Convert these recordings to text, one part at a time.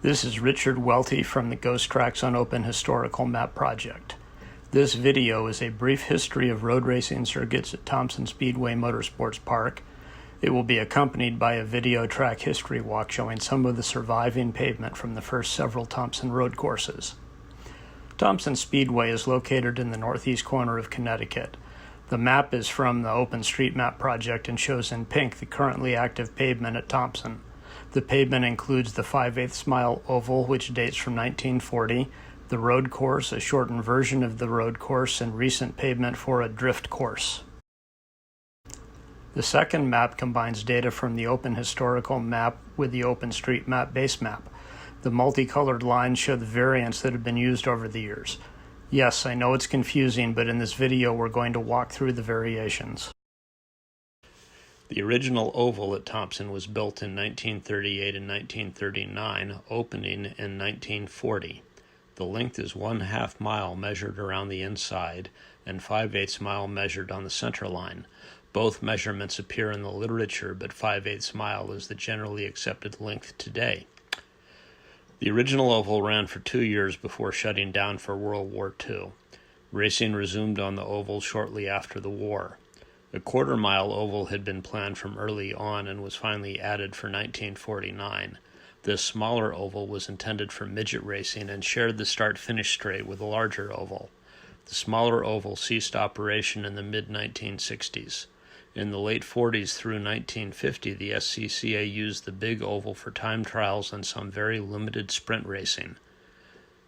This is Richard Welty from the Ghost Tracks on OpenHistoricalMap project. This video is a brief history of road racing circuits at Thompson Speedway Motorsports Park. It will be accompanied by a video track history walk showing some of the surviving pavement from the first several Thompson road courses. Thompson Speedway is located in the northeast corner of Connecticut. The map is from the OpenStreetMap project and shows in pink the currently active pavement at Thompson. The pavement includes the 5/8 mile oval, which dates from 1940, the road course, a shortened version of the road course, and recent pavement for a drift course. The second map combines data from the OpenHistoricalMap with the OpenStreetMap base map. The multicolored lines show the variants that have been used over the years. Yes, I know it's confusing, but in this video we're going to walk through the variations. The original oval at Thompson was built in 1938 and 1939, opening in 1940. The length is 1/2 mile measured around the inside and 5/8 mile measured on the center line. Both measurements appear in the literature, but 5/8 mile is the generally accepted length today. The original oval ran for 2 years before shutting down for World War II. Racing resumed on the oval shortly after the war. A quarter-mile oval had been planned from early on and was finally added for 1949. This smaller oval was intended for midget racing and shared the start-finish straight with a larger oval. The smaller oval ceased operation in the mid-1960s. In the late 40s through 1950, the SCCA used the big oval for time trials and some very limited sprint racing.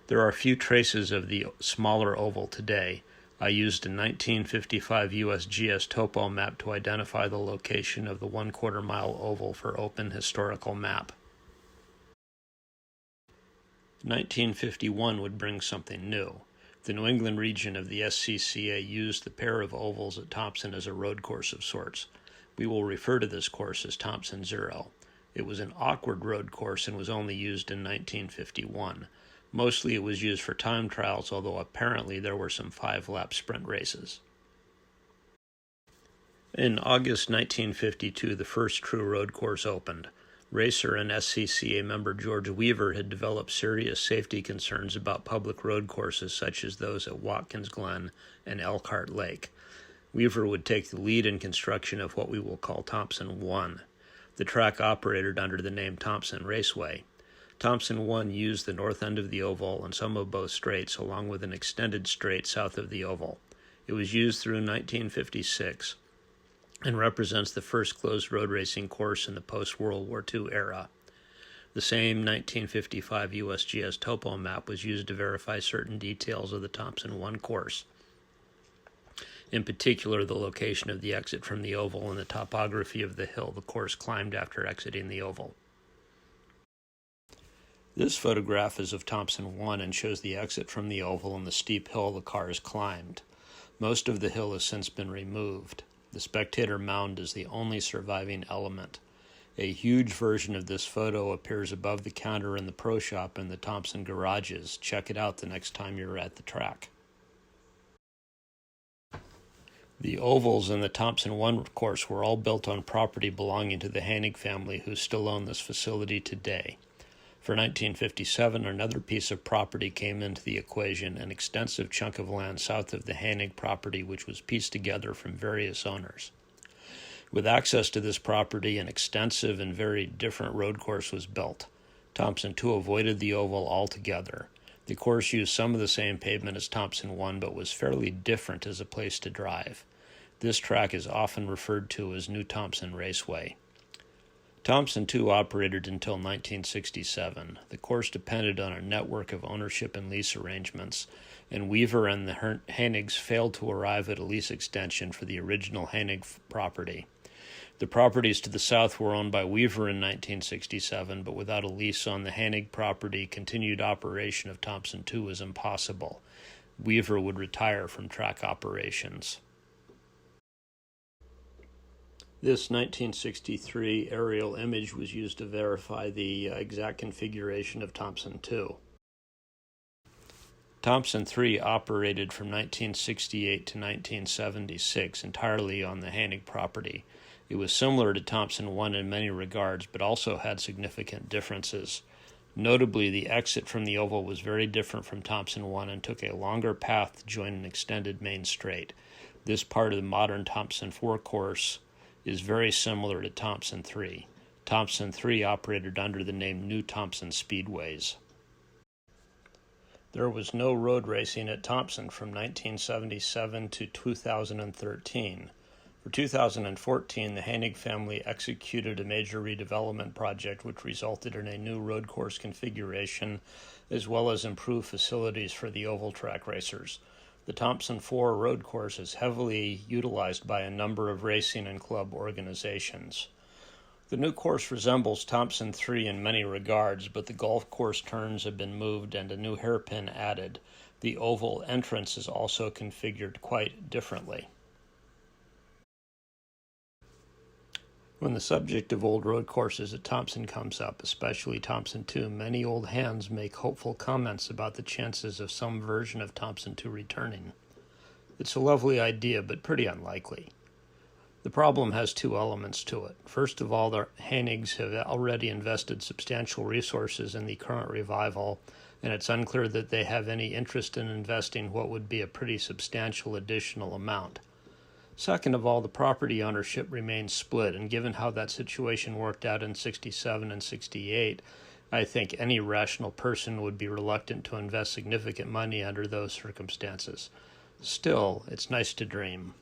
There are few traces of the smaller oval today. I used a 1955 USGS topo map to identify the location of the 1/4 mile oval for OpenHistoricalMap. 1951 would bring something new. The New England region of the SCCA used the pair of ovals at Thompson as a road course of sorts. We will refer to this course as Thompson Zero. It was an awkward road course and was only used in 1951. Mostly it was used for time trials, although apparently there were some 5-lap sprint races. In August 1952, the first true road course opened. Racer and SCCA member George Weaver had developed serious safety concerns about public road courses such as those at Watkins Glen and Elkhart Lake. Weaver would take the lead in construction of what we will call Thompson One. The track operated under the name Thompson Raceway. Thompson One used the north end of the oval and some of both straights, along with an extended straight south of the oval. It was used through 1956 and represents the first closed road racing course in the post-World War II era. The same 1955 USGS topo map was used to verify certain details of the Thompson One course. In particular, the location of the exit from the oval and the topography of the hill the course climbed after exiting the oval. This photograph is of Thompson One and shows the exit from the oval and the steep hill the cars climbed. Most of the hill has since been removed. The spectator mound is the only surviving element. A huge version of this photo appears above the counter in the pro shop in the Thompson garages. Check it out the next time you're at the track. The ovals in the Thompson One course were all built on property belonging to the Hanig family, who still own this facility today. For 1957, another piece of property came into the equation, an extensive chunk of land south of the Hanig property, which was pieced together from various owners. With access to this property, an extensive and very different road course was built. Thompson Two avoided the oval altogether. The course used some of the same pavement as Thompson One, but was fairly different as a place to drive. This track is often referred to as New Thompson Raceway. Thompson Two operated until 1967. The course depended on a network of ownership and lease arrangements, and Weaver and the Hanigs failed to arrive at a lease extension for the original Hanig property. The properties to the south were owned by Weaver in 1967, but without a lease on the Hanig property, continued operation of Thompson Two was impossible. Weaver would retire from track operations. This 1963 aerial image was used to verify the exact configuration of Thompson Two. Thompson Three operated from 1968 to 1976 entirely on the Hanig property. It was similar to Thompson One in many regards, but also had significant differences. Notably, the exit from the oval was very different from Thompson One and took a longer path to join an extended main straight. This part of the modern Thompson 4 course is very similar to Thompson Three. Thompson Three operated under the name New Thompson Speedways. There was no road racing at Thompson from 1977 to 2013. For 2014, the Hanig family executed a major redevelopment project which resulted in a new road course configuration as well as improved facilities for the oval track racers. The Thompson 4 road course is heavily utilized by a number of racing and club organizations. The new course resembles Thompson 3 in many regards, but the golf course turns have been moved and a new hairpin added. The oval entrance is also configured quite differently. When the subject of old road courses at Thompson comes up, especially Thompson Two, many old hands make hopeful comments about the chances of some version of Thompson Two returning. It's a lovely idea, but pretty unlikely. The problem has two elements to it. First of all, the Hanigs have already invested substantial resources in the current revival, and it's unclear that they have any interest in investing what would be a pretty substantial additional amount. Second of all, the property ownership remains split, and given how that situation worked out in 67 and 68, I think any rational person would be reluctant to invest significant money under those circumstances. Still, it's nice to dream.